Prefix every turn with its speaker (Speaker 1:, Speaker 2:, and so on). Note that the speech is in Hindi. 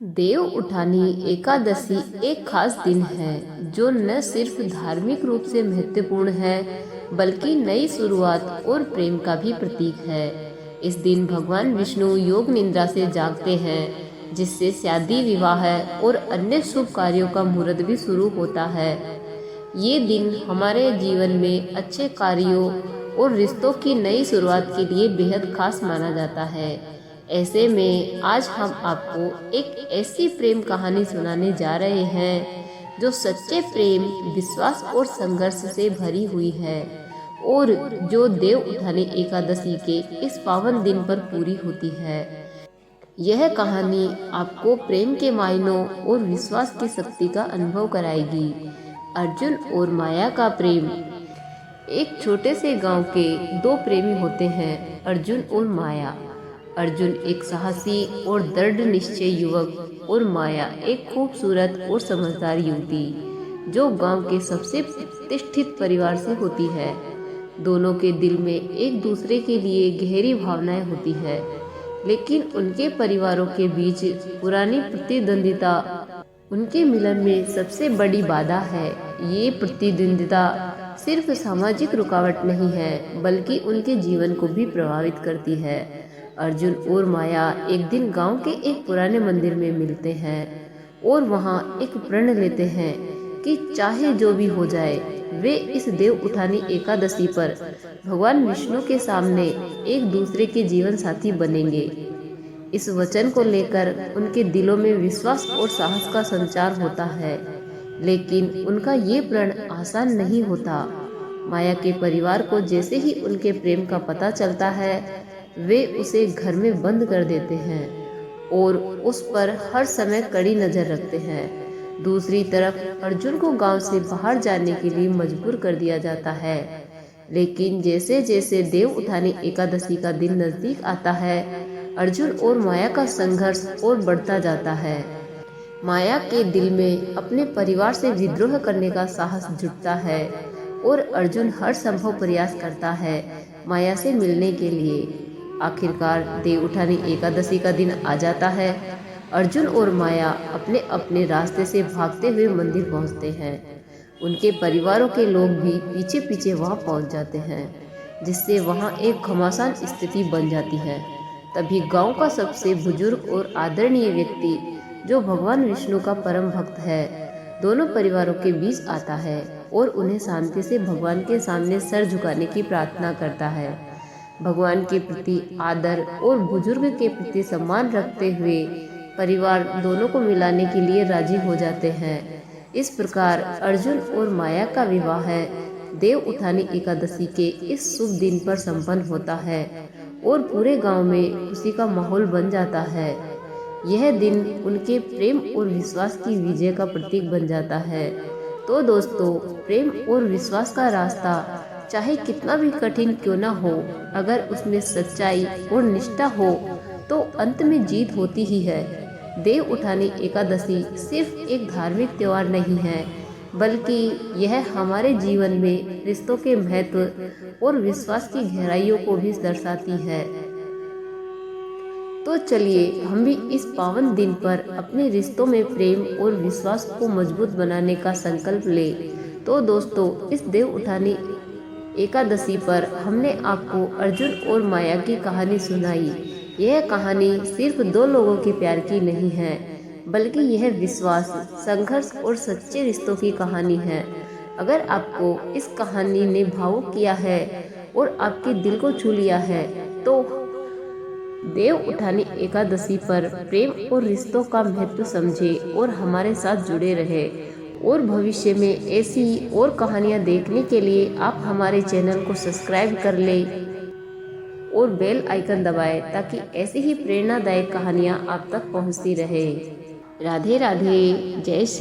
Speaker 1: देव उठानी एकादशी एक खास दिन है जो न सिर्फ धार्मिक रूप से महत्वपूर्ण है बल्कि नई शुरुआत और प्रेम का भी प्रतीक है। इस दिन भगवान विष्णु योग निद्रा से जागते हैं, जिससे शादी विवाह और अन्य शुभ कार्यों का मुहूर्त भी शुरू होता है। ये दिन हमारे जीवन में अच्छे कार्यों और रिश्तों की नई शुरुआत के लिए बेहद खास माना जाता है। ऐसे में आज हम आपको एक ऐसी प्रेम कहानी सुनाने जा रहे हैं जो सच्चे प्रेम, विश्वास और संघर्ष से भरी हुई है और जो देव उठानी एकादशी के इस पावन दिन पर पूरी होती है। यह कहानी आपको प्रेम के मायनों और विश्वास की शक्ति का अनुभव कराएगी। अर्जुन और माया का प्रेम। एक छोटे से गांव के दो प्रेमी होते हैं, अर्जुन और माया। अर्जुन एक साहसी और दृढ़ निश्चय युवक और माया एक खूबसूरत और समझदार युवती जो गांव के सबसे प्रतिष्ठित परिवार से होती है। दोनों के दिल में एक दूसरे के लिए गहरी भावनाएं होती है, लेकिन उनके परिवारों के बीच पुरानी प्रतिद्वंदिता उनके मिलन में सबसे बड़ी बाधा है। ये प्रतिद्वंदिता सिर्फ सामाजिक रुकावट नहीं है बल्कि उनके जीवन को भी प्रभावित करती है। अर्जुन और माया एक दिन गांव के एक पुराने मंदिर में मिलते हैं और वहां एक प्रण लेते हैं कि चाहे जो भी हो जाए वे इस देव उठानी एकादशी पर भगवान विष्णु के सामने एक दूसरे के जीवन साथी बनेंगे। इस वचन को लेकर उनके दिलों में विश्वास और साहस का संचार होता है, लेकिन उनका ये प्रण आसान नहीं होता। माया के परिवार को जैसे ही उनके प्रेम का पता चलता है वे उसे घर में बंद कर देते हैं और उस पर हर समय कड़ी नजर रखते हैं। दूसरी तरफ अर्जुन को गांव से बाहर जाने के लिए मजबूर कर दिया जाता है, लेकिन जैसे जैसे देव उठानी एकादशी का दिन नजदीक आता है अर्जुन और माया का संघर्ष और बढ़ता जाता है। माया के दिल में अपने परिवार से विद्रोह करने का साहस जुटता है और अर्जुन हर संभव प्रयास करता है माया से मिलने के लिए। आखिरकार देव उठानी एकादशी का दिन आ जाता है। अर्जुन और माया अपने अपने रास्ते से भागते हुए मंदिर पहुंचते हैं। उनके परिवारों के लोग भी पीछे पीछे वहां पहुंच जाते हैं, जिससे वहां एक घमासान स्थिति बन जाती है। तभी गांव का सबसे बुजुर्ग और आदरणीय व्यक्ति जो भगवान विष्णु का परम भक्त है दोनों परिवारों के बीच आता है और उन्हें शांति से भगवान के सामने सर झुकाने की प्रार्थना करता है। भगवान के प्रति आदर और बुजुर्ग के प्रति सम्मान रखते हुए परिवार दोनों को मिलाने के लिए राजी हो जाते हैं। इस प्रकार अर्जुन और माया का विवाह देव उठानी एकादशी के इस शुभ दिन पर संपन्न होता है और पूरे गांव में खुशी का माहौल बन जाता है। यह दिन उनके प्रेम और विश्वास की विजय का प्रतीक बन जाता है। तो दोस्तों, प्रेम और विश्वास का रास्ता चाहे कितना भी कठिन क्यों ना हो, अगर उसमें सच्चाई और निष्ठा हो तो अंत में जीत होती ही है। देव उठानी एकादशी सिर्फ एक धार्मिक त्योहार नहीं है बल्कि यह हमारे जीवन में रिश्तों के महत्व और विश्वास की गहराइयों को भी दर्शाती है। तो चलिए हम भी इस पावन दिन पर अपने रिश्तों में प्रेम और विश्वास को मजबूत बनाने का संकल्प ले। तो दोस्तों, इस देव उठानी एकादशी पर हमने आपको अर्जुन और माया की कहानी सुनाई। यह कहानी सिर्फ दो लोगों के प्यार की नहीं है बल्कि यह विश्वास, संघर्ष और सच्चे रिश्तों की कहानी है। अगर आपको इस कहानी ने भावुक किया है और आपके दिल को छू लिया है तो देव उठानी एकादशी पर प्रेम और रिश्तों का महत्व समझे और हमारे साथ जुड़े रहे। और भविष्य में ऐसी और कहानियाँ देखने के लिए आप हमारे चैनल को सब्सक्राइब कर लें और बेल आइकन दबाएं ताकि ऐसी ही प्रेरणादायक कहानियाँ आप तक पहुँचती रहे। राधे राधे, जय श्री।